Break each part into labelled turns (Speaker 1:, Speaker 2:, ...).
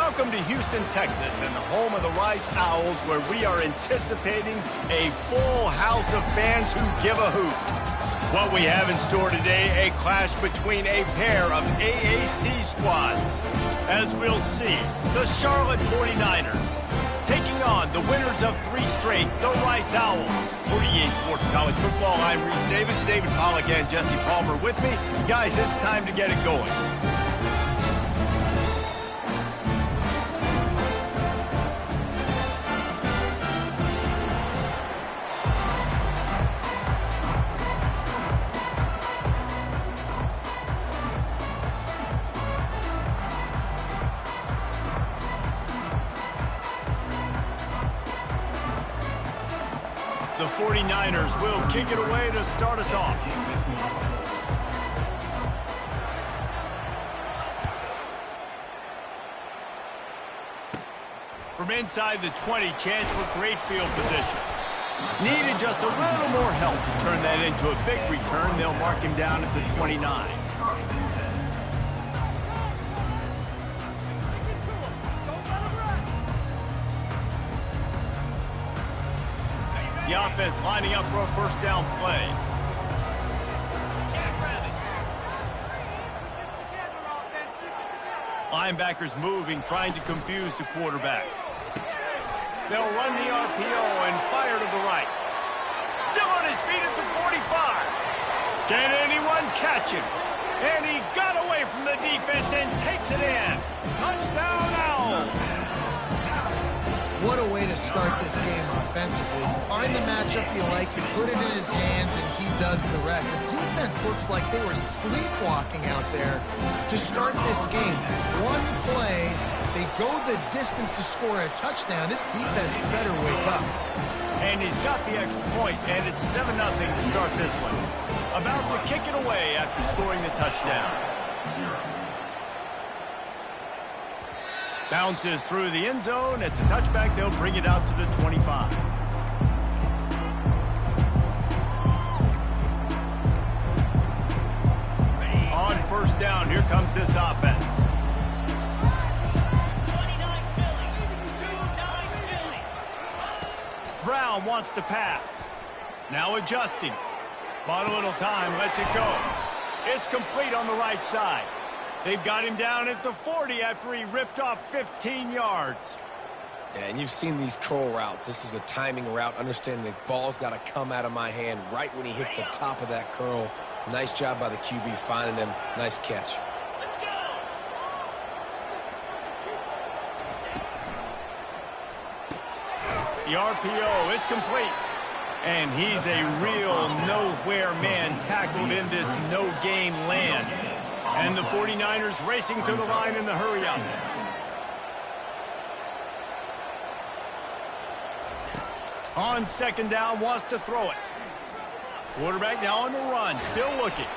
Speaker 1: Welcome to Houston, Texas, and the home of the Rice Owls, where we are anticipating a full house of fans who give a hoot. What we have in store today, a clash between a pair of AAC squads. As we'll see, the Charlotte 49ers taking on the winners of 3 straight, the Rice Owls. For EA Sports College Football, I'm Reese Davis, David Pollack, and Jesse Palmer with me. Guys, it's time to get it going. The 49ers will kick it away to start us off. From inside the 20, chance for great field position. Needed just a little more help to turn that into a big return. They'll mark him down at the 29. The offense lining up for a first down play. Linebackers moving, trying to confuse the quarterback. They'll run the RPO and fire to the right. Still on his feet at the 45. Can anyone catch him? And he got away from the defense and takes it in. Touchdown, Owls!
Speaker 2: What a way to start this game offensively. You find the matchup you like, you put it in his hands, and he does the rest. The defense looks like they were sleepwalking out there to start this game. One play, they go the distance to score a touchdown. This defense better wake up.
Speaker 1: And he's got the extra point, and it's 7-0 to start this one. About to kick it away after scoring the touchdown. Bounces through the end zone. It's a touchback. They'll bring it out to the 25. On first down, here comes this offense. Brown wants to pass. Now adjusting. Bought a little time, lets it go. It's complete on the right side. They've got him down at the 40 after he ripped off 15 yards.
Speaker 3: Yeah, and you've seen these curl routes. This is a timing route, understanding the ball's got to come out of my hand right when he hits the top of that curl. Nice job by the QB finding him. Nice catch.
Speaker 1: Let's go. The RPO, it's complete. And he's a real nowhere man tackled in this no-gain land. And the 49ers racing to the line in the hurry-up. On second down, wants to throw it. Quarterback now on the run, still looking.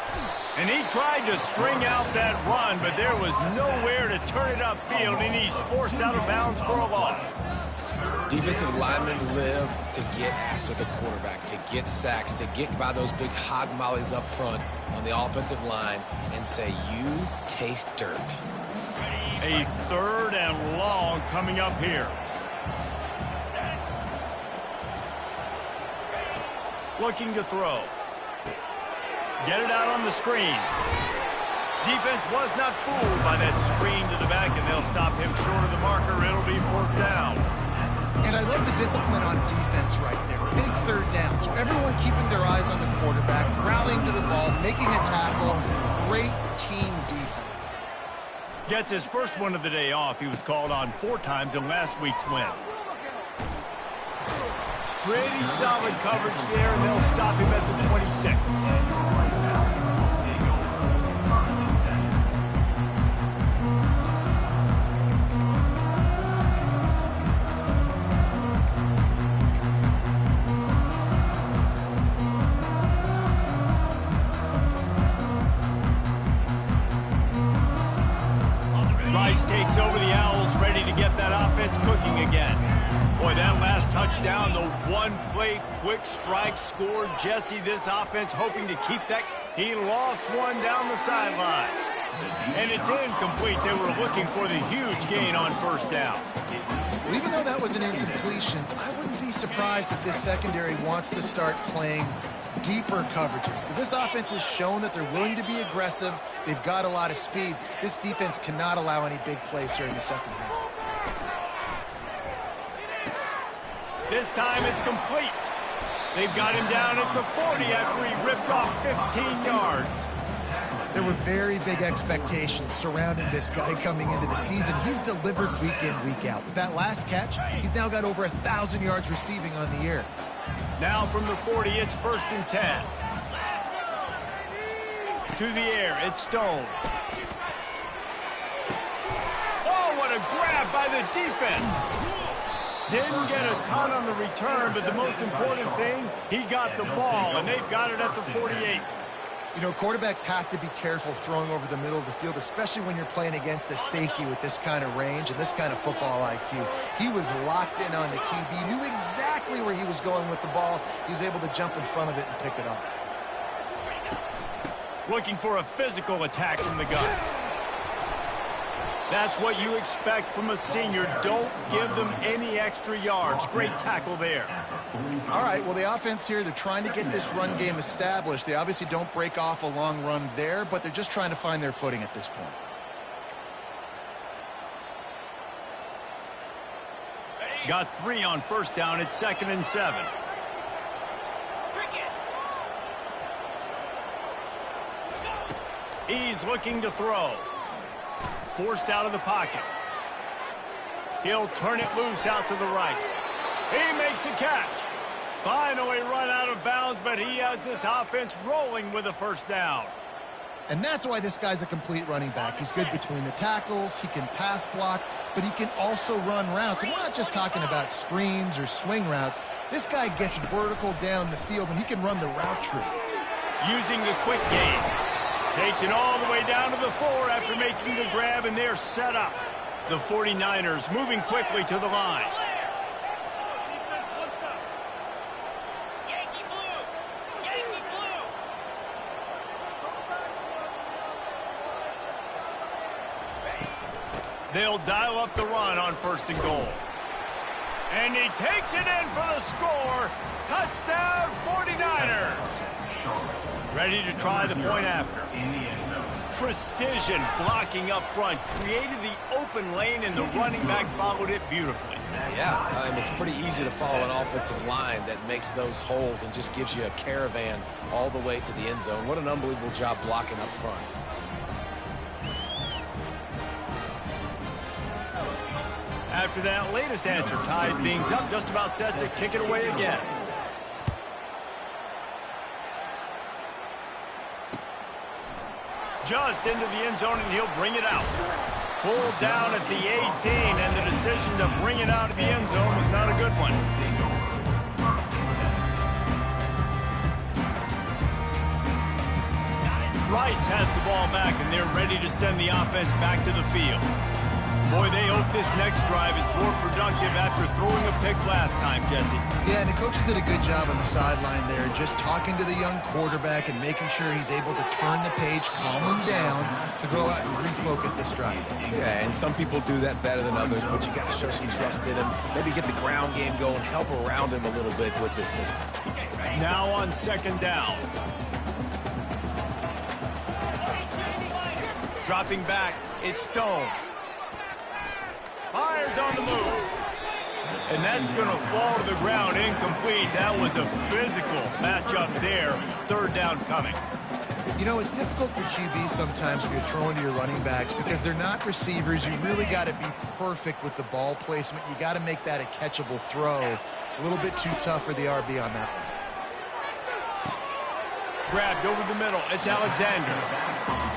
Speaker 1: And he tried to string out that run, but there was nowhere to turn it upfield, and he's forced out of bounds for a loss.
Speaker 3: Defensive linemen live to get after the quarterback, to get sacks, to get by those big hog mollies up front on the offensive line and say, you taste dirt.
Speaker 1: A 3rd and long coming up here. Looking to throw. Get it out on the screen. Defense was not fooled by that screen to the back, and they'll stop him short of the marker. It'll be 4th down.
Speaker 2: And I love the discipline on defense right there. Big 3rd down. So everyone keeping their eyes on the quarterback, rallying to the ball, making a tackle. Great team defense.
Speaker 1: Gets his first one of the day off. He was called on 4 times in last week's win. Pretty solid coverage there, and they'll stop him at the 26. Rice takes over the Owls, ready to get that offense cooking again. Boy, that last touchdown, the one-play quick strike score. Jesse, this offense hoping to keep that. He lost one down the sideline. And it's incomplete. They were looking for the huge gain on first down.
Speaker 2: Well, even though that was an incompletion, I wouldn't be surprised if this secondary wants to start playing deeper coverages, because this offense has shown that they're willing to be aggressive. They've got a lot of speed. This defense cannot allow any big plays here in the second half.
Speaker 1: This time it's complete. They've got him down at the 40 after he ripped off 15 yards.
Speaker 2: There were very big expectations surrounding this guy coming into the season. He's delivered week in, week out. With that last catch, he's now got over 1,000 yards receiving on the year.
Speaker 1: Now from the 40, it's 1st and 10. To the air, it's Stone. Oh, what a grab by the defense. Didn't get a ton on the return, but the most important thing, he got the ball, and they've got it at the 48.
Speaker 2: You know, quarterbacks have to be careful throwing over the middle of the field, especially when you're playing against a safety with this kind of range and this kind of football IQ. He was locked in on the QB, knew exactly where he was going with the ball. He was able to jump in front of it and pick it up.
Speaker 1: Looking for a physical attack from the gun. That's what you expect from a senior. Don't give them any extra yards. Great tackle there.
Speaker 2: All right, well, the offense here, they're trying to get this run game established. They obviously don't break off a long run there, but they're just trying to find their footing at this point.
Speaker 1: Got 3 on first down. It's 2nd and 7. He's looking to throw. Forced out of the pocket. He'll turn it loose out to the right. He makes a catch. Finally run out of bounds, but he has this offense rolling with a first down.
Speaker 2: And that's why this guy's a complete running back. He's good between the tackles, he can pass block, but he can also run routes. And we're not just talking about screens or swing routes. This guy gets vertical down the field, and he can run the route tree.
Speaker 1: Using the quick game. Takes it all the way down to the 4 after making the grab, and they're set up. The 49ers moving quickly to the line. They'll dial up the run on 1st and goal. And he takes it in for the score. Touchdown 49ers. Ready to try the point after. Precision blocking up front. Created the open lane, and the running back followed it beautifully.
Speaker 3: Yeah, it's pretty easy to follow an offensive line that makes those holes and just gives you a caravan all the way to the end zone. What an unbelievable job blocking up front.
Speaker 1: After that latest answer ties things up, just about set to kick it away again. Just into the end zone, and he'll bring it out. Pulled down at the 18, and the decision to bring it out of the end zone was not a good one. Rice has the ball back, and they're ready to send the offense back to the field. Boy, they hope this next drive is more productive after throwing a pick last time, Jesse.
Speaker 2: Yeah, and the coaches did a good job on the sideline there, just talking to the young quarterback and making sure he's able to turn the page, calm him down, to go out and refocus this drive.
Speaker 3: Yeah, and some people do that better than others, but you got to show some trust in him. Maybe get the ground game going, help around him a little bit with this system.
Speaker 1: Now on 2nd down. Dropping back, it's Stone. Fires on the move. And that's going to fall to the ground incomplete. That was a physical matchup there. 3rd down coming.
Speaker 2: You know, it's difficult for QBs sometimes when you're throwing to your running backs because they're not receivers. You really got to be perfect with the ball placement. You got to make that a catchable throw. A little bit too tough for the RB on that one.
Speaker 1: Grabbed over the middle. It's Alexander.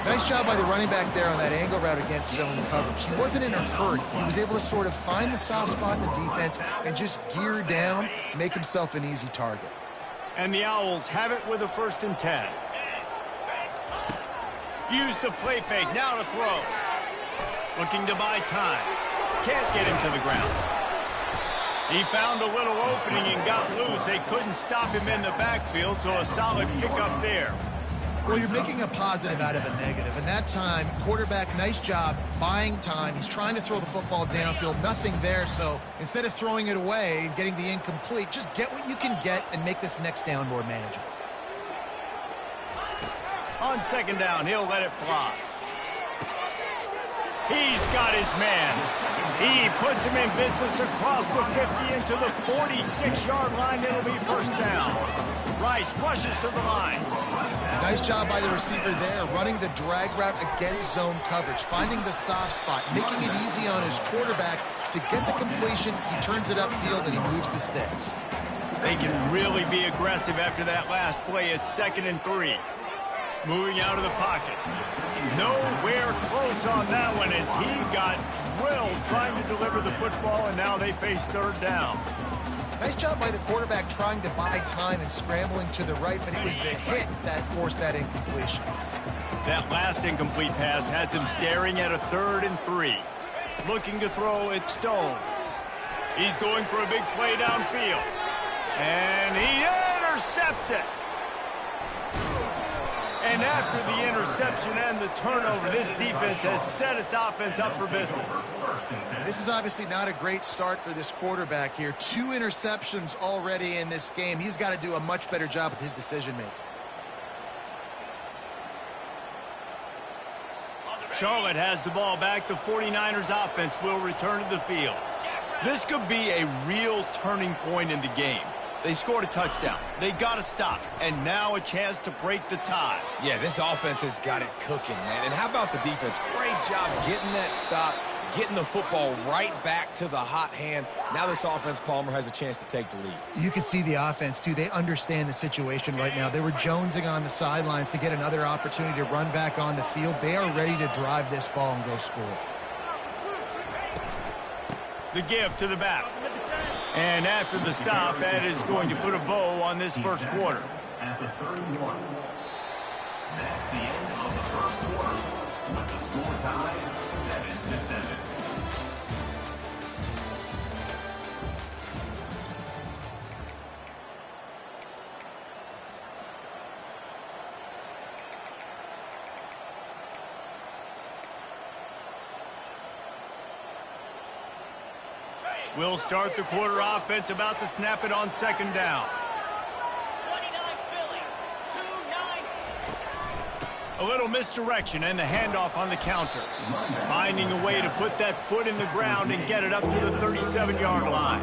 Speaker 2: Nice job by the running back there on that angle route against zone coverage. He wasn't in a hurry. He was able to sort of find the soft spot in the defense and just gear down, make himself an easy target.
Speaker 1: And the Owls have it with a 1st and 10. Use the play fake, now to throw. Looking to buy time. Can't get him to the ground. He found a little opening and got loose. They couldn't stop him in the backfield, so a solid pickup there.
Speaker 2: Well, you're making a positive out of a negative. And that time, quarterback, nice job buying time. He's trying to throw the football downfield, nothing there. So instead of throwing it away and getting the incomplete, just get what you can get and make this next down more manageable.
Speaker 1: On second down, he'll let it fly. He's got his man. He puts him in business across the 50 into the 46-yard line. It'll be first down. Rice rushes to the line.
Speaker 2: Nice job by the receiver there, running the drag route against zone coverage, finding the soft spot, making it easy on his quarterback to get the completion. He turns it upfield and he moves the sticks.
Speaker 1: They can really be aggressive after that last play. It's 2nd and 3. Moving out of the pocket. Nowhere close on that one as he got drilled trying to deliver the football, and now they face third down.
Speaker 2: Nice job by the quarterback trying to buy time and scrambling to the right, but it was the hit that forced that incompletion.
Speaker 1: That last incomplete pass has him staring at a 3rd and 3. Looking to throw it Stone. He's going for a big play downfield. And he intercepts it. And after the interception and the turnover, this defense has set its offense up for business.
Speaker 2: This is obviously not a great start for this quarterback here. 2 interceptions already in this game. He's got to do a much better job with his decision-making.
Speaker 1: Charlotte has the ball back. The 49ers offense will return to the field. This could be a real turning point in the game. They scored a touchdown. They got to stop. And now a chance to break the tie.
Speaker 3: Yeah, this offense has got it cooking, man. And how about the defense? Great job getting that stop, getting the football right back to the hot hand. Now this offense, Palmer, has a chance to take the lead.
Speaker 2: You can see the offense, too. They understand the situation right now. They were jonesing on the sidelines to get another opportunity to run back on the field. They are ready to drive this ball and go score.
Speaker 1: The give to the back. And after the stop, that is going to put a bow on this first quarter.
Speaker 4: At the 31. That's the end of the first quarter. With the score tied 7-7.
Speaker 1: We'll start the quarter offense, about to snap it on second down.
Speaker 5: 29 Philly, 2-9.
Speaker 1: A little misdirection and the handoff on the counter. Finding a way to put that foot in the ground and get it up to the 37-yard line.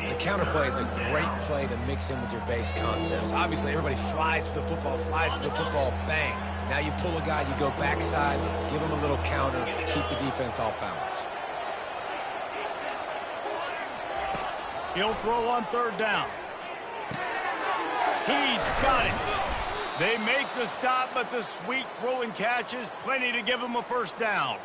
Speaker 3: The counter play is a great play to mix in with your base concepts. Obviously, everybody flies to the football, bang. Now you pull a guy, you go backside, give him a little counter, keep the defense off balance.
Speaker 1: He'll throw on third down. He's got it. They make the stop, but the sweet throw and catch is plenty to give him a first down.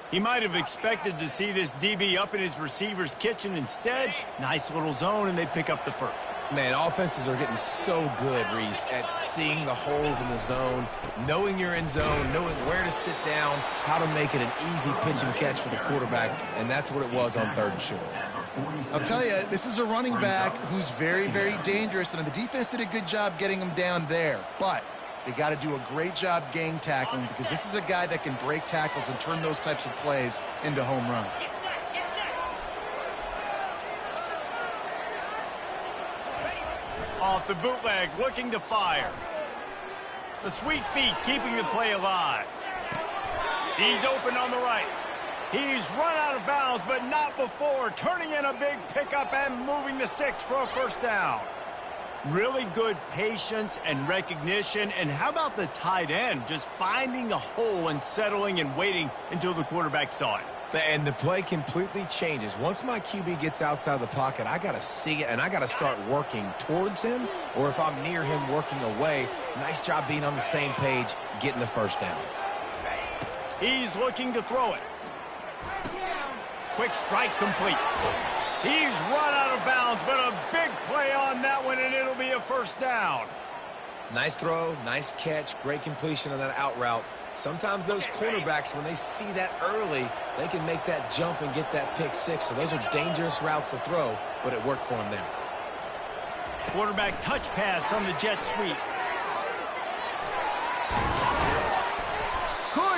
Speaker 1: He might have expected to see this DB up in his receiver's kitchen. Instead, nice little zone, and they pick up the first.
Speaker 3: Man, offenses are getting so good, Reese, at seeing the holes in the zone, knowing you're in zone, knowing where to sit down, how to make it an easy pitch and catch for the quarterback, and that's what it was on 3rd and short.
Speaker 2: I'll tell you, this is a running back who's very, very dangerous, and the defense did a good job getting him down there. But they got to do a great job gang tackling because this is a guy that can break tackles and turn those types of plays into home runs.
Speaker 1: Off the bootleg, looking to fire. The sweet feet keeping the play alive. He's open on the right. He's run out of bounds, but not before. Turning in a big pickup and moving the sticks for a first down. Really good patience and recognition. And how about the tight end? Just finding a hole and settling and waiting until the quarterback saw it.
Speaker 3: And the play completely changes. Once my QB gets outside the pocket, I got to see it, and I got to start working towards him, or if I'm near him, working away. Nice job being on the same page, getting the first down.
Speaker 1: He's looking to throw it. Quick strike complete. He's run out of bounds, but a big play on that one, and it'll be a first down.
Speaker 3: Nice throw, nice catch, great completion on that out route. Sometimes those cornerbacks, when they see that early, they can make that jump and get that pick six. So those are dangerous routes to throw, but it worked for him there.
Speaker 1: Quarterback touch pass on the jet sweep.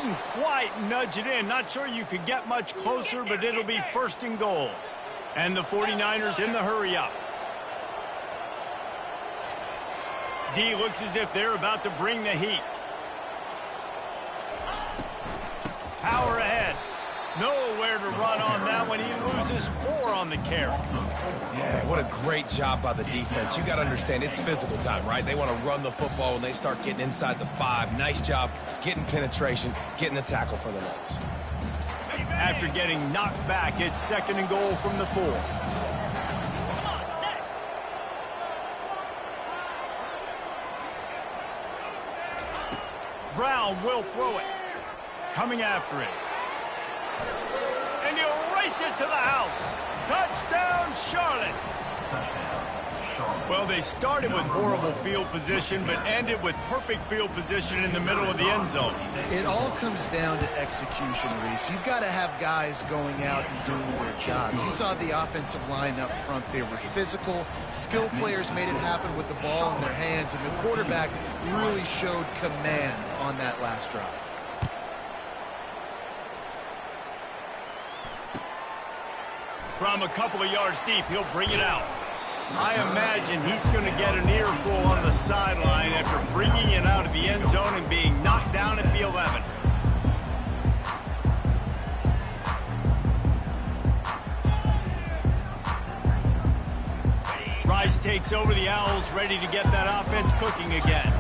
Speaker 1: Couldn't quite nudge it in. Not sure you could get much closer, but it'll be 1st and goal. And the 49ers in the hurry up. D looks as if they're about to bring the heat. Power ahead. Nowhere to run on that one. He loses 4 on the carry.
Speaker 3: Yeah, what a great job by the defense. You got to understand, it's physical time, right? They want to run the football when they start getting inside the 5. Nice job getting penetration, getting the tackle for the loss.
Speaker 1: After getting knocked back, it's 2nd and goal from the 4. Brown will throw it. Coming after it. And he'll race it to the house. Touchdown, Charlotte. Well, they started with horrible field position, but ended with perfect field position in the middle of the end zone.
Speaker 2: It all comes down to execution, Reese. You've got to have guys going out and doing their jobs. You saw the offensive line up front. They were physical. Skill players made it happen with the ball in their hands, and the quarterback really showed command on that last drive.
Speaker 1: From a couple of yards deep, he'll bring it out. I imagine he's going to get an earful on the sideline after bringing it out of the end zone and being knocked down at the 11. Rice takes over the Owls, ready to get that offense cooking again.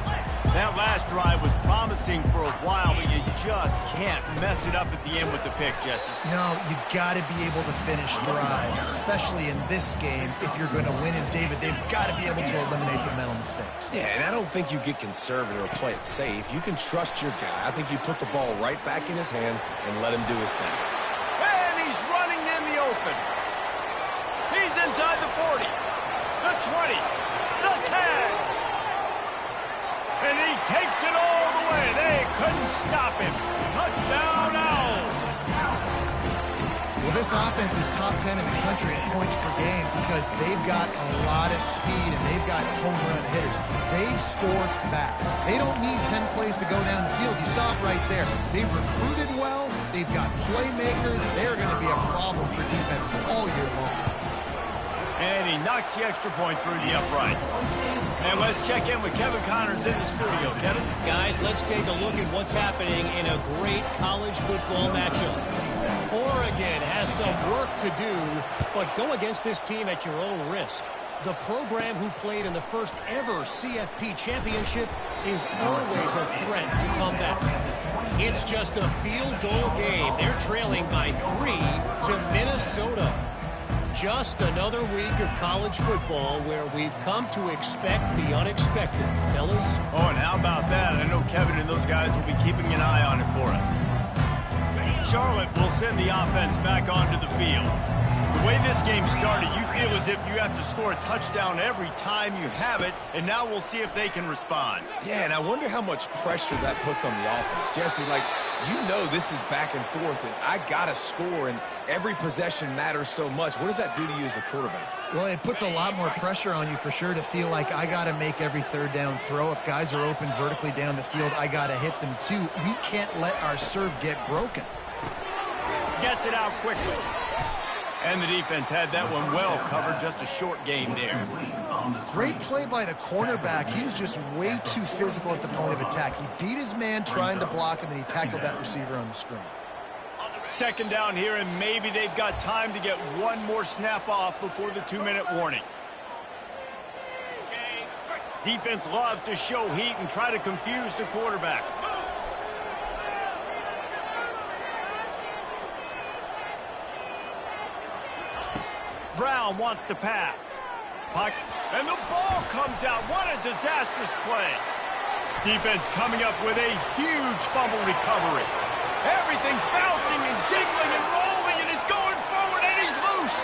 Speaker 1: That last drive was promising for a while, but you just can't mess it up at the end with the pick, Jesse.
Speaker 2: No, you got to be able to finish drives, especially in this game. If you're going to win, and David, they've got to be able to eliminate the mental mistakes.
Speaker 3: Yeah, and I don't think you get conservative or play it safe. You can trust your guy. I think you put the ball right back in his hands and let him do his thing.
Speaker 1: And he's running in the open. He's inside the 40, the 20, the 10. And he takes it all the way. They couldn't stop him. Touchdown, Owls.
Speaker 2: Well, this offense is top 10 in the country in points per game because they've got a lot of speed and they've got home run hitters. They score fast. They don't need 10 plays to go down the field. You saw it right there. They've recruited well. They've got playmakers. They're going to be a problem for defenses all year long.
Speaker 1: And he knocks the extra point through the uprights. And let's check in with Kevin Connors in the studio. Kevin?
Speaker 6: Guys, let's take a look at what's happening in a great college football matchup. Oregon has some work to do, but go against this team at your own risk. The program who played in the first ever CFP championship is always a threat to come back. It's just a field goal game. They're trailing by 3 to Minnesota. Just another week of college football where we've come to expect the unexpected, fellas.
Speaker 1: Oh, and how about that? I know Kevin and those guys will be keeping an eye on it for us. Charlotte will send the offense back onto the field. The way this game started, you feel as if you have to score a touchdown every time you have it, and now we'll see if they can respond.
Speaker 3: Yeah, and I wonder how much pressure that puts on the offense. Jesse, you know this is back and forth, and I got to score, and every possession matters so much. What does that do to you as a quarterback?
Speaker 2: Well, it puts a lot more pressure on you for sure to feel like I got to make every third down throw. If guys are open vertically down the field, I got to hit them too. We can't let our serve get broken.
Speaker 1: Gets it out quickly. And the defense had that one well covered, just a short gain there.
Speaker 2: Great play by the cornerback. He was just way too physical at the point of attack. He beat his man trying to block him, and he tackled that receiver on the screen.
Speaker 1: 2nd down here, and maybe they've got time to get one more snap off before the 2-minute warning. Defense loves to show heat and try to confuse the quarterback. Brown wants to pass. And the ball comes out. What a disastrous play. Defense coming up with a huge fumble recovery. Everything's bouncing and jiggling and rolling, and it's going forward, and he's loose.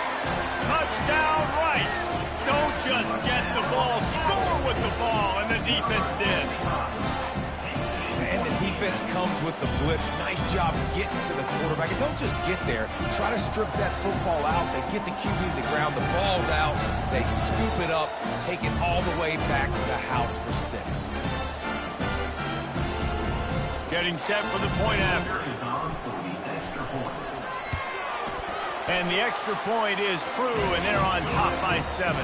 Speaker 1: Touchdown, Rice. Don't just get the ball, score with the ball, and the defense did.
Speaker 3: And the defense comes with the blitz. Nice job getting to the quarterback. And don't just get there. Try to strip that football out. They get the QB to the ground. The ball's out. They scoop it up, take it all the way back to the house for 6.
Speaker 1: Getting set for the point after. And the extra point is true, and they're on top by 7.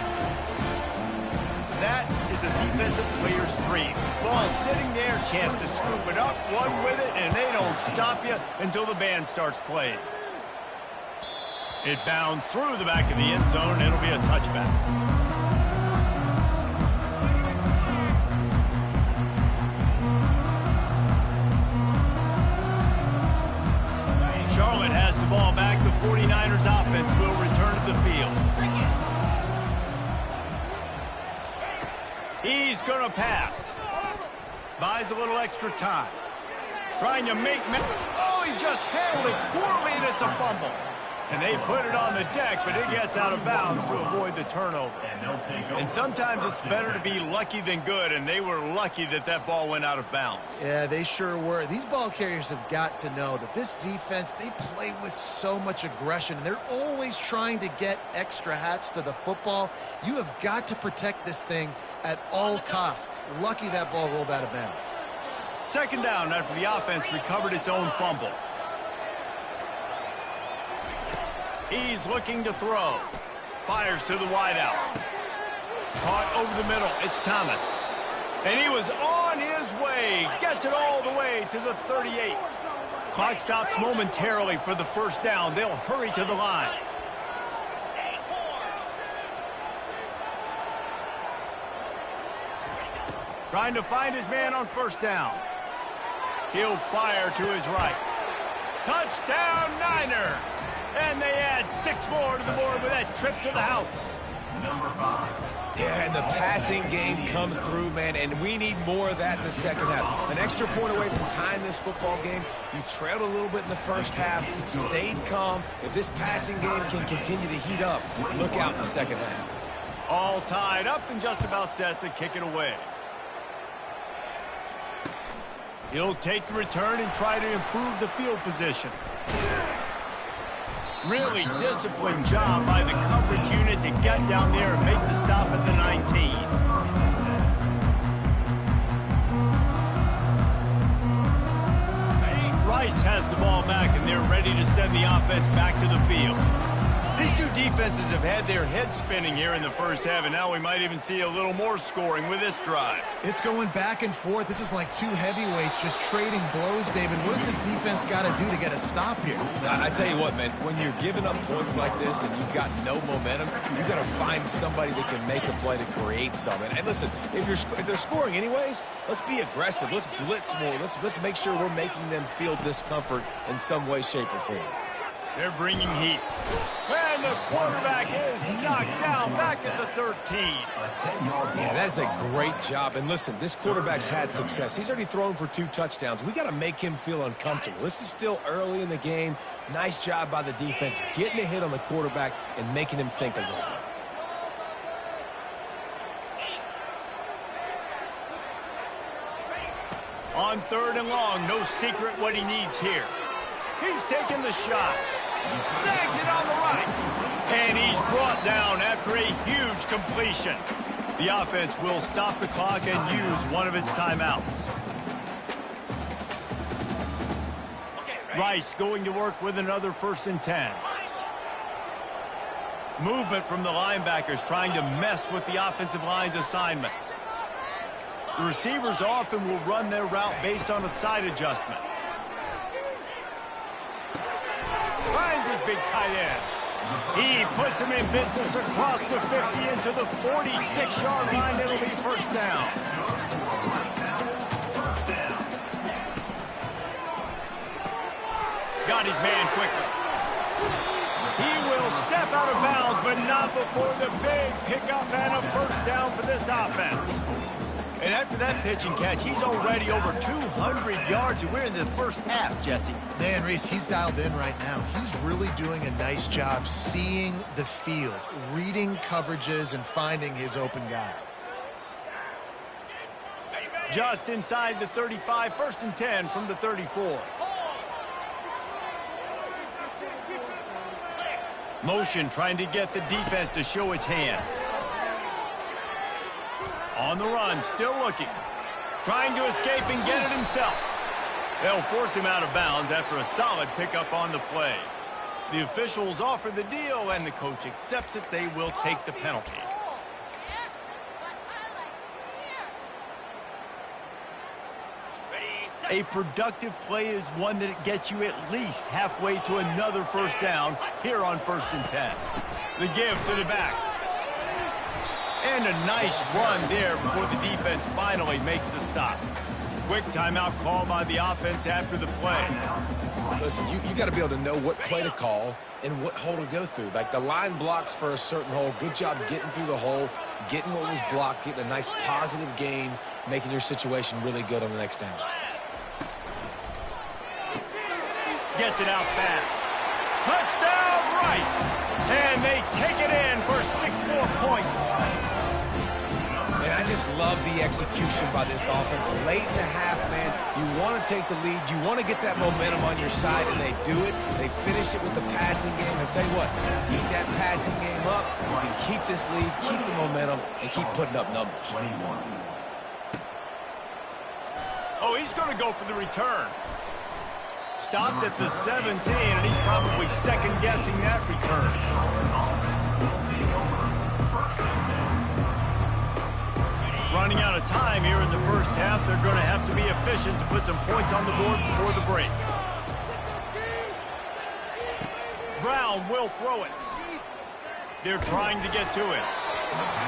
Speaker 1: That is a defensive player's dream. Ball sitting there, chance to scoop it up, run with it, and they don't stop you until the band starts playing. It bounds through the back of the end zone, and it'll be a touchback. Charlotte has the ball back. The 49ers offense will return to the field. He's going to pass. Buys a little extra time. Trying to make... Oh, he just handled it poorly, and it's a fumble. And they put it on the deck, but it gets out of bounds to avoid the turnover. And sometimes it's better to be lucky than good, and they were lucky that that ball went out of bounds.
Speaker 2: Yeah, they sure were. These ball carriers have got to know that this defense, they play with so much aggression, and they're always trying to get extra hats to the football. You have got to protect this thing at all costs. Lucky that ball rolled out of bounds.
Speaker 1: Second down after the offense recovered its own fumble. He's looking to throw. Fires to the wideout. Caught over the middle. It's Thomas. And he was on his way. Gets it all the way to the 38. Clock stops momentarily for the first down. They'll hurry to the line. Trying to find his man on first down. He'll fire to his right. Touchdown, Niners! And they add 6 more to the board with that trip to the house.
Speaker 3: Yeah, and the passing game comes through, man, and we need more of that in the second half. An extra point away from tying this football game. You trailed a little bit in the first half, stayed calm. If this passing game can continue to heat up, look out in the second half.
Speaker 1: All tied up and just about set to kick it away. He'll take the return and try to improve the field position. Really disciplined job by the coverage unit to get down there and make the stop at the 19. Rice has the ball back, and they're ready to send the offense back to the field. These two defenses have had their heads spinning here in the first half, and now we might even see a little more scoring with this drive.
Speaker 2: It's going back and forth. This is like two heavyweights just trading blows, David. What does this defense got to do to get a stop here?
Speaker 3: I tell you what, man, when you're giving up points like this and you've got no momentum, you've got to find somebody that can make a play to create something. And listen, if they're scoring anyways, let's be aggressive. Let's blitz more. Let's make sure we're making them feel discomfort in some way, shape, or form.
Speaker 1: They're bringing heat. And the quarterback is knocked down back at the 13.
Speaker 3: Yeah, that's a great job. And listen, this quarterback's had success. He's already thrown for 2 touchdowns. We got to make him feel uncomfortable. This is still early in the game. Nice job by the defense, getting a hit on the quarterback and making him think a little bit.
Speaker 1: On 3rd and long, no secret what he needs here. He's taking the shot. Snags it on the right. And he's brought down after a huge completion. The offense will stop the clock and use one of its timeouts. Rice going to work with another 1st and 10. Movement from the linebackers trying to mess with the offensive line's assignments. The receivers often will run their route based on a side adjustment. Finds his big tight end. He puts him in business across the 50 into the 46-yard line. It'll be first down. Got his man quickly. He will step out of bounds, but not before the big pickup and a first down for this offense. And after that pitch and catch, he's already over 200 yards, and we're in the first half, Jesse.
Speaker 2: Man, Reese, he's dialed in right now. He's really doing a nice job seeing the field, reading coverages, and finding his open guy.
Speaker 1: Just inside the 35, 1st and 10 from the 34. Motion trying to get the defense to show his hand. On the run, still looking. Trying to escape and get it himself. They'll force him out of bounds after a solid pickup on the play. The officials offer the deal, and the coach accepts it. They will take the penalty. A productive play is one that gets you at least halfway to another first down here on 1st and 10. The give to the back. And a nice run there before the defense finally makes the stop. Quick timeout call by the offense after the play.
Speaker 3: Listen, you got to be able to know what play to call and what hole to go through. Like the line blocks for a certain hole. Good job getting through the hole, getting what was blocked, getting a nice positive gain, making your situation really good on the next down.
Speaker 1: Gets it out fast. Touchdown, Rice! And they take it in for 6 more points.
Speaker 3: Man, I just love the execution by this offense. Late in the half, man, you want to take the lead. You want to get that momentum on your side, and they do it. They finish it with the passing game. I'll tell you what, keep that passing game up. You can keep this lead, keep the momentum, and keep putting up numbers.
Speaker 1: Oh, he's going to go for the return. Stopped at the 17, and he's probably second-guessing that return. Running out of time here in the first half. They're going to have to be efficient to put some points on the board before the break. Brown will throw it. They're trying to get to it.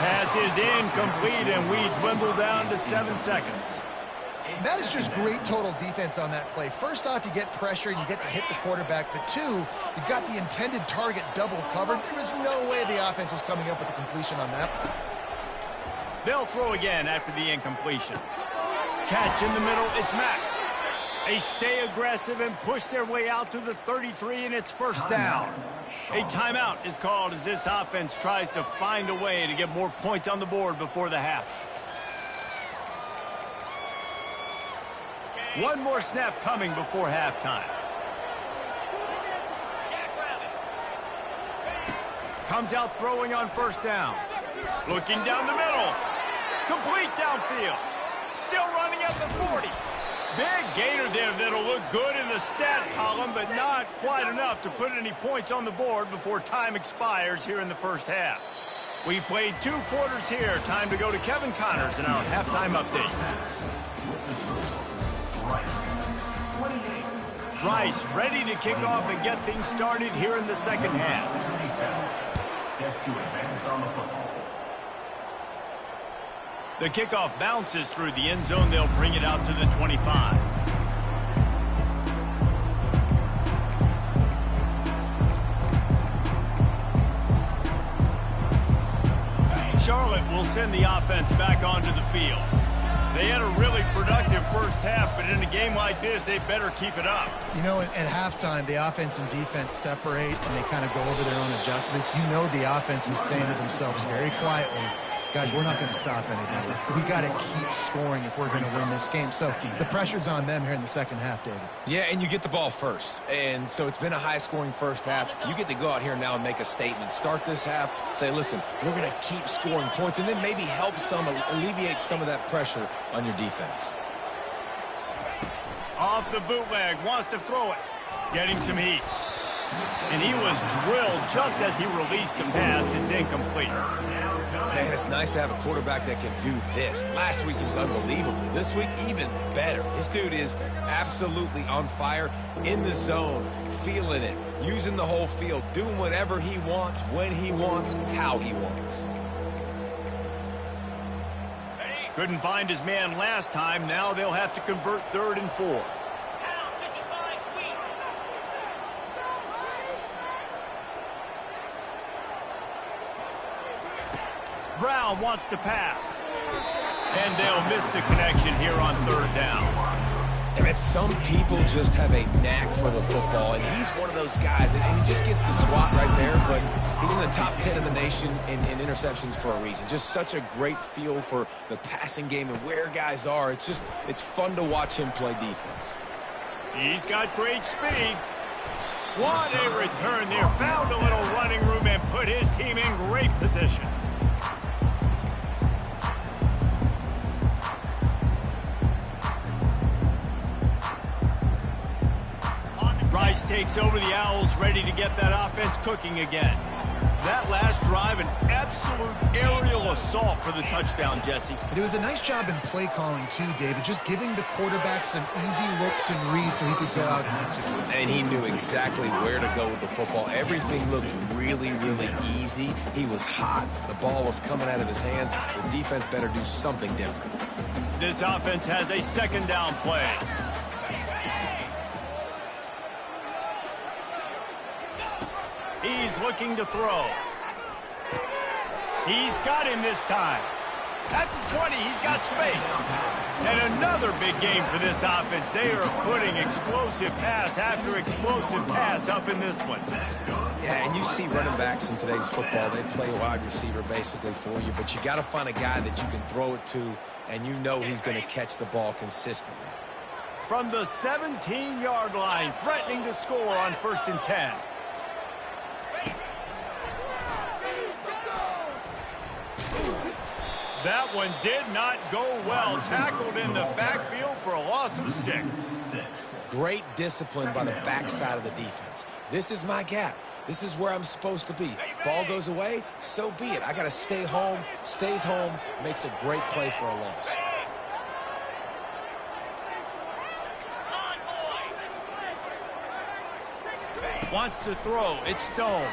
Speaker 1: Pass is incomplete, and we dwindle down to 7 seconds.
Speaker 2: That is just great total defense on that play. First off, you get pressure and you get to hit the quarterback. But 2, you've got the intended target double covered. There was no way the offense was coming up with a completion on that.
Speaker 1: They'll throw again after the incompletion. Catch in the middle, it's Mack. They stay aggressive and push their way out to the 33, and it's first down. A timeout is called as this offense tries to find a way to get more points on the board before the half. One more snap coming before halftime. Comes out throwing on first down. Looking down the middle. Complete downfield. Still running at the 40. Big gainer there that'll look good in the stat column, but not quite enough to put any points on the board before time expires here in the first half. We've played 2 quarters here. Time to go to Kevin Connors in our halftime update. Rice ready to kick off and get things started here in the second half.
Speaker 4: Set to advance on the football.
Speaker 1: The kickoff bounces through the end zone. They'll bring it out to the 25. Charlotte will send the offense back onto the field. They had a really productive first half, but in a game like this, they better keep it up.
Speaker 2: You know, at halftime, the offense and defense separate, and they kind of go over their own adjustments. You know the offense was saying to themselves very quietly, guys, we're not going to stop anybody. We got to keep scoring if we're going to win this game. So the pressure's on them here in the second half, David.
Speaker 3: Yeah, and you get the ball first. And so it's been a high-scoring first half. You get to go out here now and make a statement. Start this half, say, listen, we're going to keep scoring points, and then maybe help alleviate some of that pressure on your defense.
Speaker 1: Off the bootleg, wants to throw it. Getting some heat. And he was drilled just as he released the pass. It's incomplete.
Speaker 3: Man, it's nice to have a quarterback that can do this. Last week he was unbelievable. This week, even better. This dude is absolutely on fire, in the zone, feeling it, using the whole field, doing whatever he wants, when he wants, how he wants.
Speaker 1: Couldn't find his man last time. Now they'll have to convert 3rd and 4. Brown wants to pass. And they'll miss the connection here on 3rd down.
Speaker 3: And man, some people just have a knack for the football, and he's one of those guys, and he just gets the swat right there, but he's in the top 10 of the nation in interceptions for a reason. Just such a great feel for the passing game and where guys are. It's fun to watch him play defense.
Speaker 1: He's got great speed. What a return there. Found a little running room and put his team in great position. takes over the Owls, ready to get that offense cooking again. That last drive, an absolute aerial assault for the touchdown, Jesse.
Speaker 2: It was a nice job in play calling, too, David, just giving the quarterback some easy looks and reads so he could go out and execute.
Speaker 3: And he knew exactly where to go with the football. Everything looked really, really easy. He was hot. The ball was coming out of his hands. The defense better do something different.
Speaker 1: This offense has a second down play. He's looking to throw. He's got him this time. At the 20, he's got space. And another big game for this offense. They are putting explosive pass after explosive pass up in this one.
Speaker 3: Yeah, and you see running backs in today's football, they play wide receiver basically for you, but you got to find a guy that you can throw it to, and you know he's going to catch the ball consistently.
Speaker 1: From the 17-yard line, threatening to score on 1st and 10. That one did not go well. Tackled in the backfield for a loss of 6.
Speaker 3: Great discipline by the backside of the defense. This is my gap. This is where I'm supposed to be. Ball goes away, so be it. I got to stay home. Stays home, makes a great play for a loss.
Speaker 1: Wants to throw. It's Stone.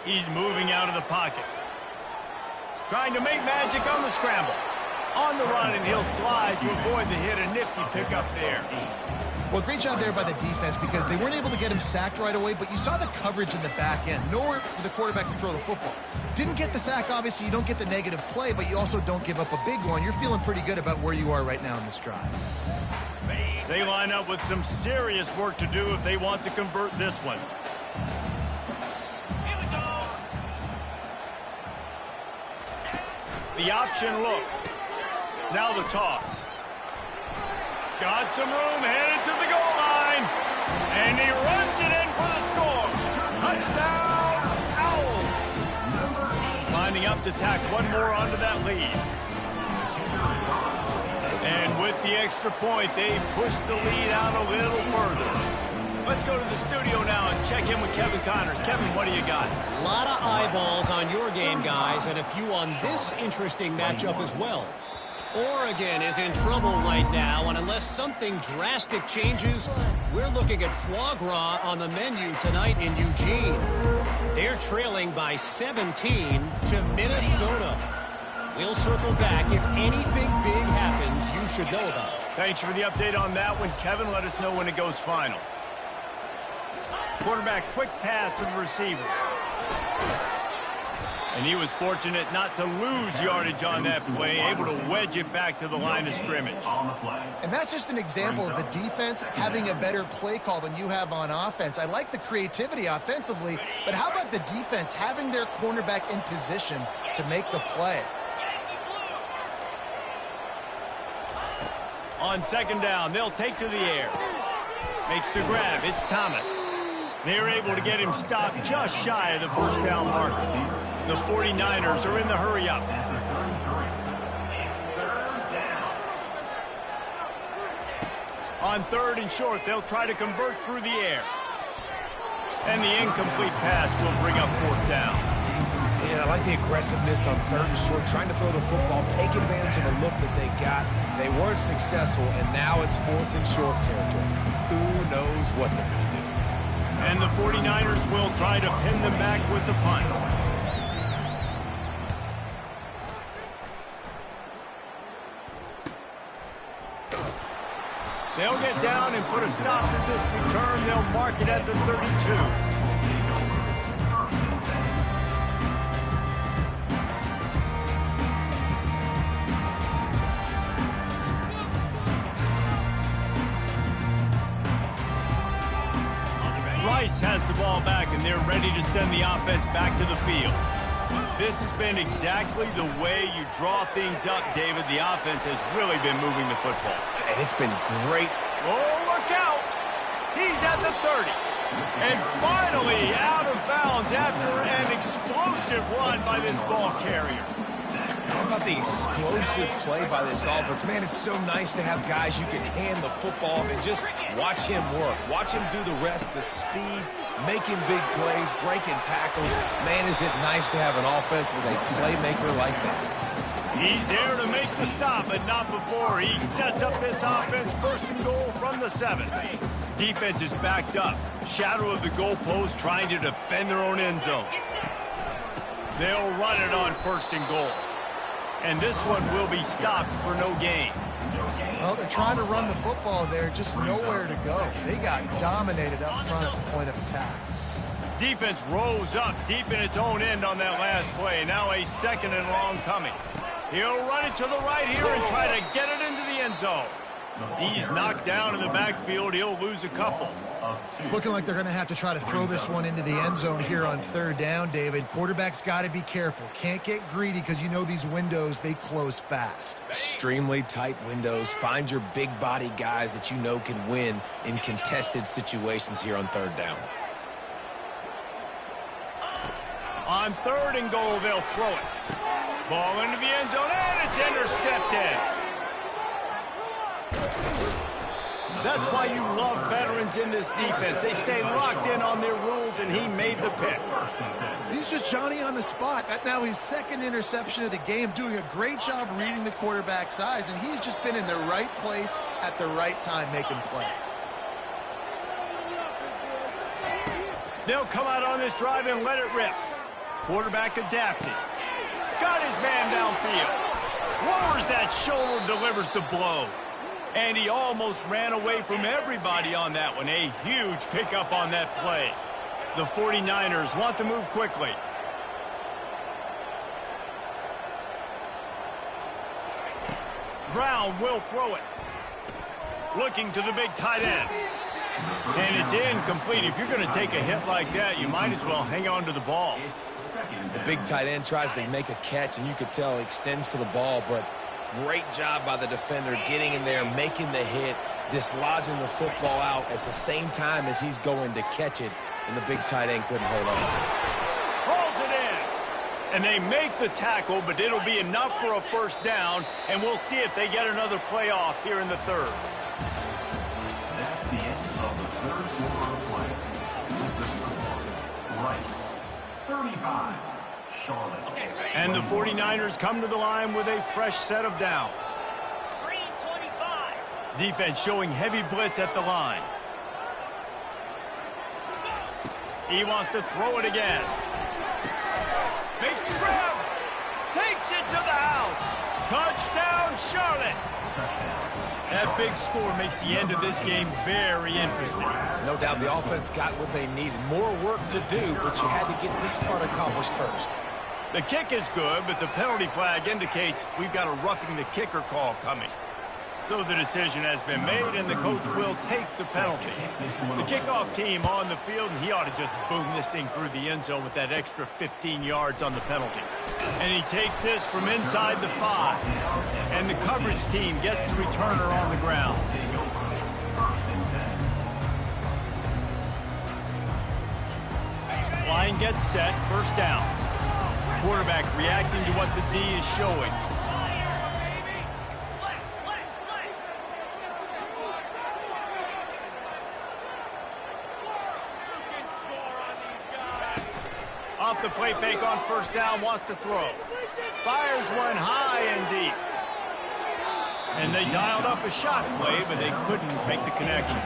Speaker 1: He's moving out of the pocket. Trying to make magic on the scramble. On the run, and he'll slide to avoid the hit. A nifty pickup there.
Speaker 2: Well, great job there by the defense because they weren't able to get him sacked right away, but you saw the coverage in the back end. Nowhere for the quarterback to throw the football. Didn't get the sack, obviously. You don't get the negative play, but you also don't give up a big one. You're feeling pretty good about where you are right now in this drive.
Speaker 1: They line up with some serious work to do if they want to convert this one. The option look. Now the toss. Got some room, headed to the goal line. And he runs it in for the score. Touchdown, Owls. Lining up to tack one more onto that lead. And with the extra point, they push the lead out a little further. Let's go to the studio now and check in with Kevin Connors. Kevin, what do you got?
Speaker 6: A lot of eyeballs on your game, guys, and a few on this interesting matchup as well. Oregon is in trouble right now, and unless something drastic changes, we're looking at foie gras on the menu tonight in Eugene. They're trailing by 17 to Minnesota. We'll circle back. If anything big happens, you should know about it.
Speaker 1: Thanks for the update on that one, Kevin. Let us know when it goes final. Quarterback, quick pass to the receiver. And he was fortunate not to lose yardage on that play, able to wedge it back to the line of scrimmage.
Speaker 2: And that's just an example of the defense having a better play call than you have on offense. I like the creativity offensively, but how about the defense having their cornerback in position to make the play?
Speaker 1: On 2nd down, they'll take to the air. Makes the grab. It's Thomas. They're able to get him stopped just shy of the 1st down marker. The 49ers are in the hurry-up. On 3rd and short, they'll try to convert through the air. And the incomplete pass will bring up 4th down.
Speaker 3: And I like the aggressiveness on 3rd and short, trying to throw the football, take advantage of a look that they got. They weren't successful, and now it's 4th and short territory. Who knows what they're going to do?
Speaker 1: And the 49ers will try to pin them back with the punt. They'll get down and put a stop to this return. They'll mark it at the 32. Rice has the ball back, and they're ready to send the offense back to the field. This has been exactly the way you draw things up, David. The offense has really been moving the football.
Speaker 3: And it's been great.
Speaker 1: Oh, look out! He's at the 30. And finally out of bounds after an explosive run by this ball carrier.
Speaker 3: How about at the explosive play by this offense. Man, it's so nice to have guys you can hand the football off and just watch him work. Watch him do the rest, the speed, making big plays, breaking tackles. Man, is it nice to have an offense with a playmaker like that.
Speaker 1: He's there to make the stop, but not before he sets up this offense. First and goal from the 7. Defense is backed up. Shadow of the goalpost trying to defend their own end zone. They'll run it on first and goal. And this one will be stopped for no gain.
Speaker 2: Well, they're trying to run the football there, just nowhere to go. They got dominated up front at the point of attack.
Speaker 1: Defense rose up deep in its own end on that last play. Now a second and long coming. He'll run it to the right here and try to get it into the end zone. He's knocked down in the backfield. He'll lose a couple.
Speaker 2: It's looking like they're going to have to try to throw this one into the end zone here on third down, David. Quarterback's got to be careful. Can't get greedy because you know these windows, they close fast.
Speaker 3: Extremely tight windows. Find your big body guys that you know can win in contested situations here on third down.
Speaker 1: On third and goal, they'll throw it. Ball into the end zone, and it's intercepted. That's why you love veterans in this defense. They stay locked in on their rules, and he made the pick.
Speaker 2: He's just Johnny on the spot. That now his second interception of the game, doing a great job reading the quarterback's eyes, and he's just been in the right place at the right time making plays.
Speaker 1: They'll come out on this drive and let it rip. Quarterback adapted. Got his man downfield. Lowers that shoulder, delivers the blow. And he almost ran away from everybody on that one. A huge pickup on that play. The 49ers want to move quickly. Brown will throw it. Looking to the big tight end. And it's incomplete. If you're going to take a hit like that, you might as well hang on to the ball.
Speaker 3: The big tight end tries to make a catch, and you could tell he extends for the ball, but great job by the defender getting in there, making the hit, dislodging the football out at the same time as he's going to catch it, and the big tight end couldn't hold on to it.
Speaker 1: Hauls it in. And they make the tackle, but it'll be enough for a first down, and we'll see if they get another play off here in the third.
Speaker 4: That's the end of the third quarter of play. With the score, Rice, 35, Charlotte.
Speaker 1: And the 49ers come to the line with a fresh set of downs.
Speaker 5: Green 25.
Speaker 1: Defense showing heavy blitz at the line. He wants to throw it again. Makes the grab. Takes it to the house. Touchdown, Charlotte. That big score makes the end of this game very interesting.
Speaker 3: No doubt the offense got what they needed. More work to do, but you had to get this part accomplished first.
Speaker 1: The kick is good, but the penalty flag indicates we've got a roughing the kicker call coming. So the decision has been made, and the coach will take the penalty. The kickoff team on the field, and he ought to just boom this thing through the end zone with that extra 15 yards on the penalty. And he takes this from inside the 5. And the coverage team gets the returner on the ground. Line gets set, first down. Quarterback reacting to what the D is showing. Off the play fake on first down, wants to throw. Fires one high and deep. And they dialed up a shot play, but they couldn't make the connection.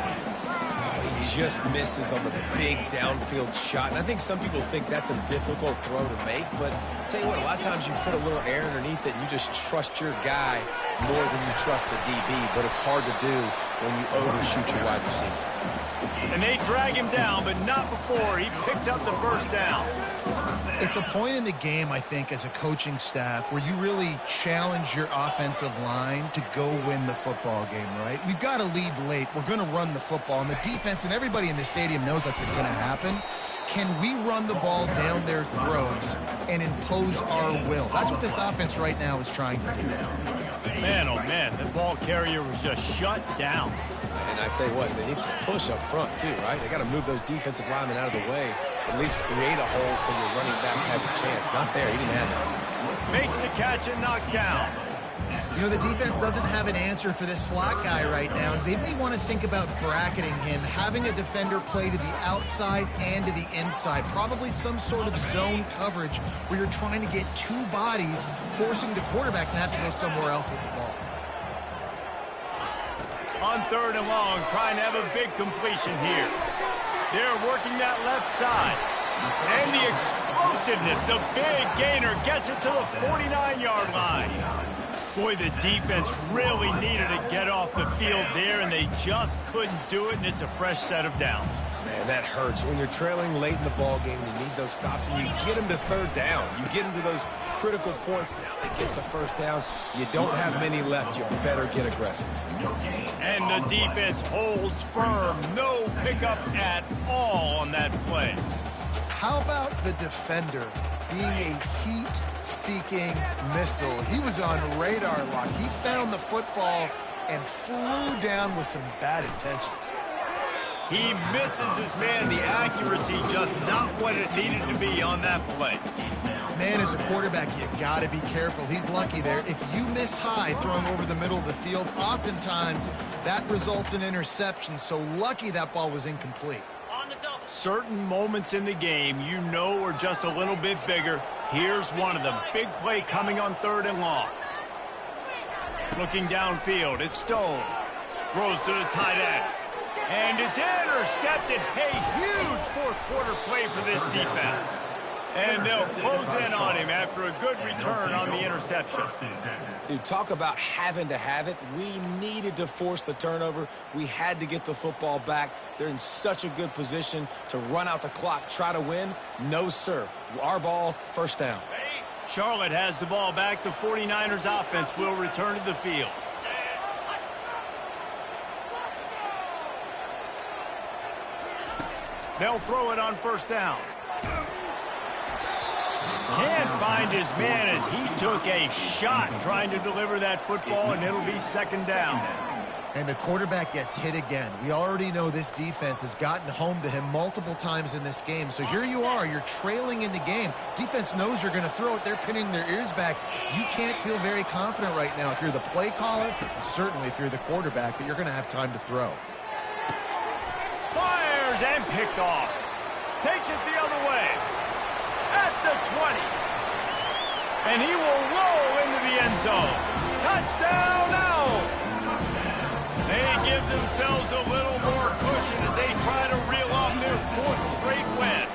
Speaker 3: He just misses on the big downfield shot. And I think some people think that's a difficult throw to make, but I'll tell you what, a lot of times you put a little air underneath it and you just trust your guy more than you trust the DB, but it's hard to do when you overshoot your wide receiver.
Speaker 1: And they drag him down, but not before he picks up the first down.
Speaker 2: It's a point in the game, I think, as a coaching staff where you really challenge your offensive line to go win the football game, right? We've got to lead late. We're going to run the football. And the defense and everybody in the stadium knows that's what's going to happen. Can we run the ball down their throats and impose our will? That's what this offense right now is trying to do.
Speaker 1: Man, oh man, the ball carrier was just shut down.
Speaker 3: And I tell you what, they need some push up front too, right? They got to move those defensive linemen out of the way, at least create a hole so your running back has a chance. Not there, he didn't have that.
Speaker 1: Makes the catch and knocked down.
Speaker 2: You know, the defense doesn't have an answer for this slot guy right now. They may want to think about bracketing him, having a defender play to the outside and to the inside. Probably some sort of zone coverage where you're trying to get two bodies, forcing the quarterback to have to go somewhere else with the ball.
Speaker 1: On 3rd and long, trying to have a big completion here. They're working that left side. And the explosiveness, the big gainer gets it to the 49-yard line. Boy, the defense really needed to get off the field there, and they just couldn't do it, and it's a fresh set of downs.
Speaker 3: Man, that hurts. When you're trailing late in the ball game, you need those stops, and you get them to 3rd down. You get them to those critical points. Now they get the 1st down. You don't have many left. You better get aggressive.
Speaker 1: And the defense holds firm. No pickup at all on that play.
Speaker 2: How about the defender being a heat-seeking missile? He was on radar lock. He found the football and flew down with some bad intentions.
Speaker 1: He misses his man. The accuracy just not what it needed to be on that play.
Speaker 2: Man, as a quarterback, you got to be careful. He's lucky there. If you miss high throwing over the middle of the field, oftentimes that results in interception. So lucky that ball was incomplete.
Speaker 1: Certain moments in the game you know are just a little bit bigger. Here's one of them. Big play coming on 3rd and long. Looking downfield, it's Stone. Throws to the tight end. And it's intercepted. A huge 4th quarter play for this defense. And they'll close in on him after a good return on the interception.
Speaker 3: Dude, talk about having to have it. We needed to force the turnover. We had to get the football back. They're in such a good position to run out the clock, try to win. No, sir. Our ball, 1st down.
Speaker 1: Charlotte has the ball back. The 49ers offense will return to the field. They'll throw it on 1st down. Can't find his man as he took a shot trying to deliver that football, and it'll be 2nd down.
Speaker 2: And the quarterback gets hit again. We already know this defense has gotten home to him multiple times in this game. So here you are, you're trailing in the game. Defense knows you're going to throw it. They're pinning their ears back. You can't feel very confident right now if you're the play caller, and certainly if you're the quarterback, that you're going to have time to throw.
Speaker 1: Fires and picked off. Takes it the other way. At the 20. And he will roll into the end zone. Touchdown Owls! They give themselves a little more cushion as they try to reel off their 4th straight win.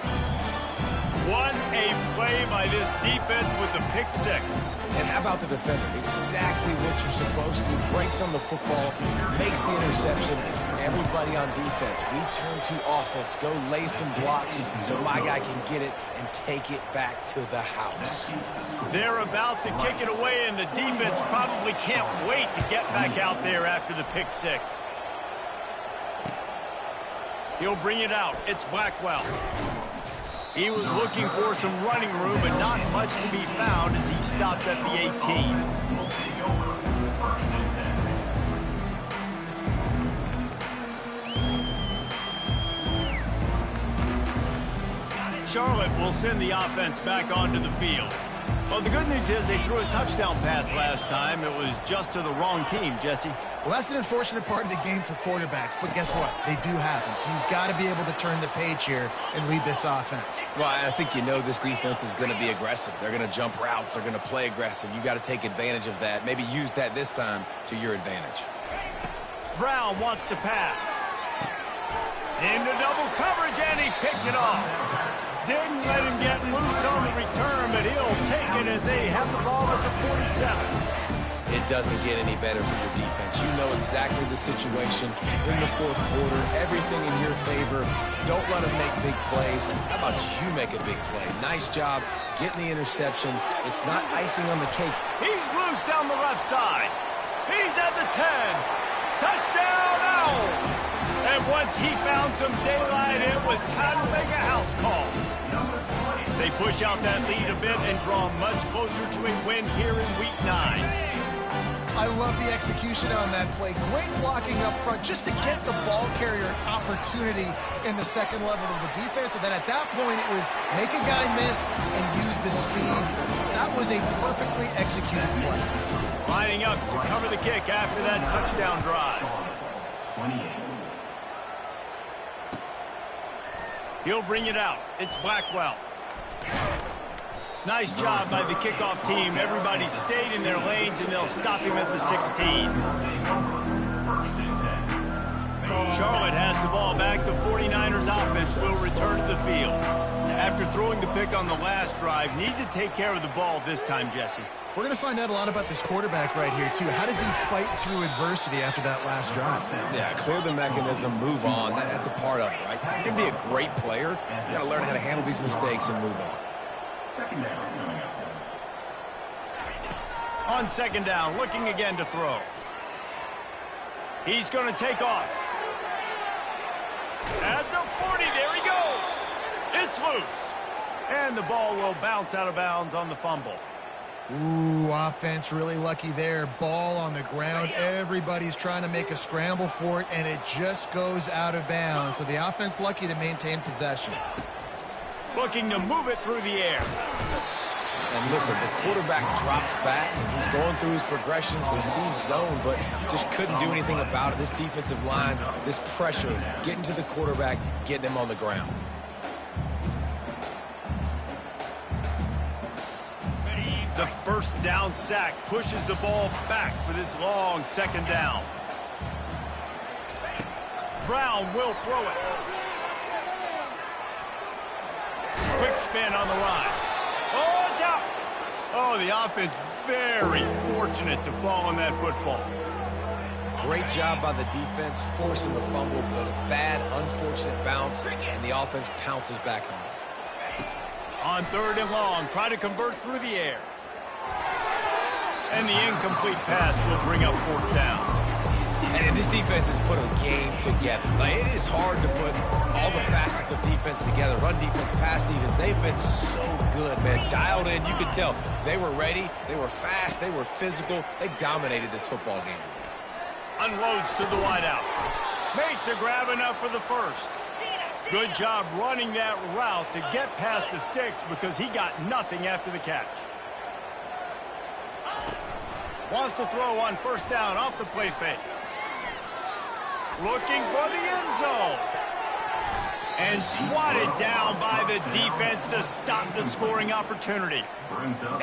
Speaker 1: What a play by this defense with the pick 6.
Speaker 3: And how about the defender? Exactly what you're supposed to do. Breaks on the football, makes the interception. Everybody on defense, we turn to offense. Go lay some blocks so my guy can get it and take it back to the house.
Speaker 1: They're about to kick it away, and the defense probably can't wait to get back out there after the pick 6. He'll bring it out. It's Blackwell. He was looking for some running room, but not much to be found as he stopped at the 18. Charlotte will send the offense back onto the field. Well, the good news is they threw a touchdown pass last time. It was just to the wrong team, Jesse.
Speaker 2: Well, that's an unfortunate part of the game for quarterbacks, but guess what? They do happen. So you've got to be able to turn the page here and lead this offense.
Speaker 3: Well, I think you know this defense is going to be aggressive. They're going to jump routes. They're going to play aggressive. You got to take advantage of that. Maybe use that this time to your advantage.
Speaker 1: Brown wants to pass. Into double coverage, and he picked it off. Didn't let him get loose on the return, but he'll take it as they have the ball at the 47.
Speaker 3: It doesn't get any better for your defense. You know exactly the situation in the 4th quarter. Everything in your favor. Don't let them make big plays. How about you make a big play? Nice job getting the interception. It's not icing on the cake.
Speaker 1: He's loose down the left side. He's at the 10. Touchdown Owls! And once he found some daylight, it was time to make a house call. They push out that lead a bit and draw much closer to a win here in Week 9.
Speaker 2: I love the execution on that play. Great blocking up front just to get the ball carrier an opportunity in the second level of the defense. And then at that point, it was make a guy miss and use the speed. That was a perfectly executed play.
Speaker 1: Lining up to cover the kick after that touchdown drive.
Speaker 4: 28.
Speaker 1: He'll bring it out. It's Blackwell. Nice job by the kickoff team. Everybody stayed in their lanes, and they'll stop him at the 16. Charlotte has the ball back. The 49ers offense will return to the field. After throwing the pick on the last drive, need to take care of the ball this time, Jesse.
Speaker 2: We're going to find out a lot about this quarterback right here, too. How does he fight through adversity after that last drive?
Speaker 3: Yeah, clear the mechanism, move on. That's a part of it, right? If you're going to be a great player, you got to learn how to handle these mistakes and move on.
Speaker 4: Second down coming up.
Speaker 1: On second down, looking again to throw. He's going to take off. At the 40, there he goes. It's loose. And the ball will bounce out of bounds on the fumble.
Speaker 2: Ooh, offense really lucky there. Ball on the ground. Everybody's trying to make a scramble for it, and it just goes out of bounds. So the offense lucky to maintain possession.
Speaker 1: Looking to move it through the air.
Speaker 3: And listen, the quarterback drops back, and he's going through his progressions. We see zone, but just couldn't do anything about it. This defensive line, this pressure, getting to the quarterback, getting him on the ground.
Speaker 1: The first down sack pushes the ball back for this long second down. Brown will throw it. Quick spin on the ride. Oh, it's out. Oh, the offense very fortunate to fall on that football.
Speaker 3: Great job by the defense, forcing the fumble, but a bad, unfortunate bounce, and the offense pounces back on it.
Speaker 1: On third and long, try to convert through the air. And the incomplete pass will bring up fourth down.
Speaker 3: And this defense has put a game together. Like, it is hard to put all the facets of defense together. Run defense, pass defense. They've been so good, man. Dialed in. You could tell they were ready. They were fast. They were physical. They dominated this football game today.
Speaker 1: Unloads to the wideout. Makes a grab enough for the first. Good job running that route to get past the sticks because he got nothing after the catch. Wants to throw on first down off the play fake. Looking for the end zone. And swatted down by the defense to stop the scoring opportunity.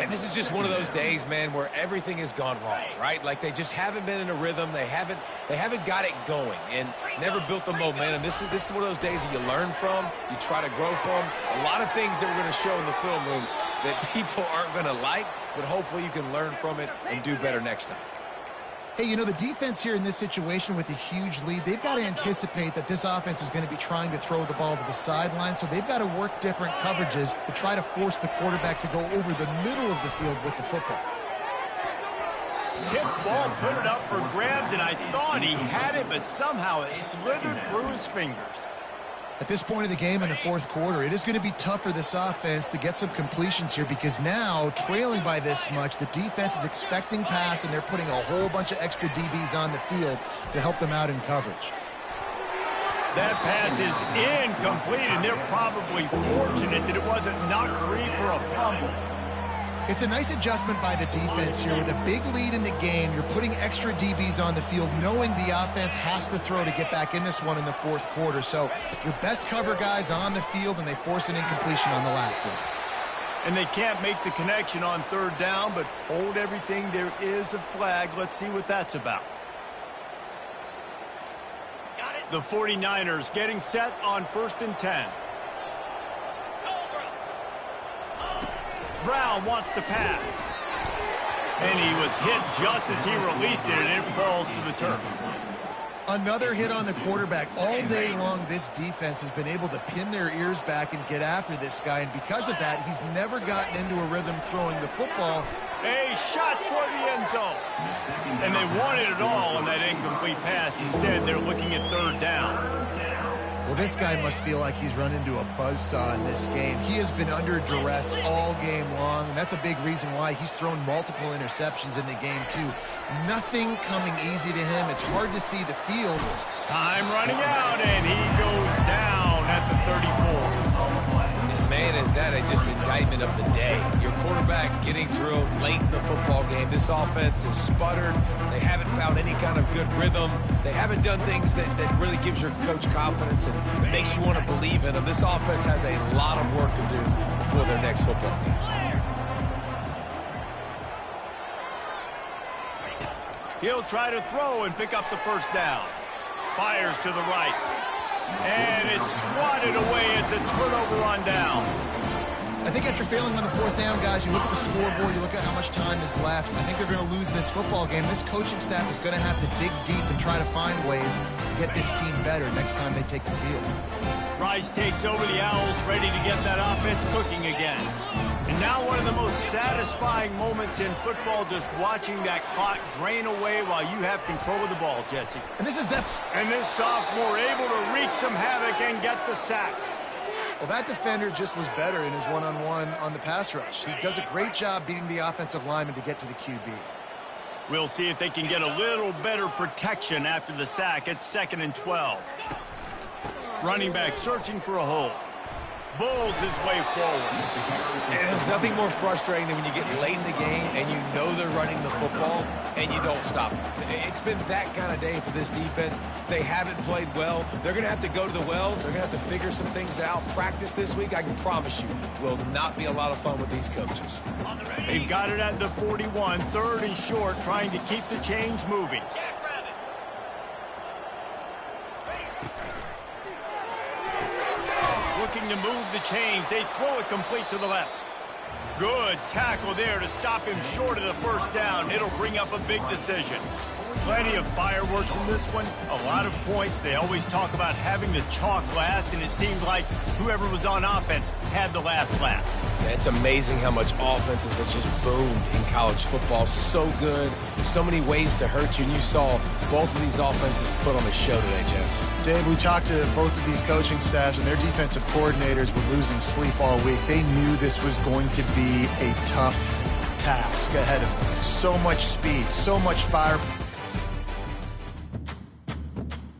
Speaker 3: And this is just one of those days, man, where everything has gone wrong, right? Like they just haven't been in a rhythm. They haven't got it going and never built the momentum. This is one of those days that you learn from, you try to grow from. A lot of things that we're going to show in the film room that people aren't going to like, but hopefully you can learn from it and do better next time.
Speaker 2: Hey, you know, the defense here in this situation with a huge lead, they've got to anticipate that this offense is going to be trying to throw the ball to the sideline, so they've got to work different coverages to try to force the quarterback to go over the middle of the field with the football.
Speaker 1: Tip ball, put it up for grabs, and I thought he had it, but somehow it slithered through his fingers.
Speaker 2: At this point of the game in the fourth quarter, it is going to be tough for this offense to get some completions here because now, trailing by this much, the defense is expecting pass, and they're putting a whole bunch of extra DBs on the field to help them out in coverage.
Speaker 1: That pass is incomplete, and they're probably fortunate that it wasn't knocked free for a fumble.
Speaker 2: It's a nice adjustment by the defense here. With a big lead in the game, you're putting extra DBs on the field, knowing the offense has to throw to get back in this one in the fourth quarter. So your best cover guys on the field, and they force an incompletion on the last one.
Speaker 1: And they can't make the connection on third down, but hold everything. There is a flag. Let's see what that's about. The 49ers getting set on 1st and 10. Brown wants to pass. And he was hit just as he released it, and it falls to the turf.
Speaker 2: Another hit on the quarterback. All day long, this defense has been able to pin their ears back and get after this guy, and because of that, he's never gotten into a rhythm throwing the football.
Speaker 1: A shot toward the end zone. And they wanted it all on that incomplete pass. Instead, they're looking at third down.
Speaker 2: Well, this guy must feel like he's run into a buzzsaw in this game. He has been under duress all game long, and that's a big reason why he's thrown multiple interceptions in the game, too. Nothing coming easy to him. It's hard to see the field.
Speaker 1: Time running out, and he goes down at the 34.
Speaker 3: And man, is that just indictment of the day. Your quarterback getting drilled late in the football game. This offense is sputtered. They haven't found any kind of good rhythm. They haven't done things that really gives your coach confidence and makes you want to believe in them. This offense has a lot of work to do before their next football game.
Speaker 1: He'll try to throw and pick up the first down. Fires to the right. And it's swatted away. It's a turnover on downs.
Speaker 2: I think after failing on the fourth down, guys, you look at the scoreboard, you look at how much time is left. I think they're going to lose this football game. This coaching staff is going to have to dig deep and try to find ways to get this team better next time they take the field.
Speaker 1: Rice takes over the Owls, ready to get that offense cooking again. And now one of the most satisfying moments in football, just watching that clock drain away while you have control of the ball, Jesse.
Speaker 2: And this is
Speaker 1: And this sophomore able to wreak some havoc and get the sack.
Speaker 2: Well, that defender just was better in his one-on-one on the pass rush. He does a great job beating the offensive lineman to get to the QB.
Speaker 1: We'll see if they can get a little better protection after the sack. It's 2nd and 12. Running back searching for a hole. Bulls his way forward.
Speaker 3: And there's nothing more frustrating than when you get late in the game and you know they're running the football and you don't stop. It's been that kind of day for this defense. They haven't played well. They're going to have to go to the well. They're going to have to figure some things out. Practice this week, I can promise you, will not be a lot of fun with these coaches.
Speaker 1: They've got it at the 41, 3rd and short, trying to keep the chains moving. Looking to move the chains. They throw it complete to the left. Good tackle there to stop him short of the first down. It'll bring up a big decision. Plenty of fireworks in this one. A lot of points. They always talk about having the chalk last, and it seemed like whoever was on offense had the last laugh.
Speaker 3: Yeah, it's amazing how much offenses have just boomed in college football. So good. So many ways to hurt you. And you saw both of these offenses put on a show today, Jess.
Speaker 2: Dave, we talked to both of these coaching staffs, and their defensive coordinators were losing sleep all week. They knew this was going to be a tough task ahead of them. So much speed, so much fire.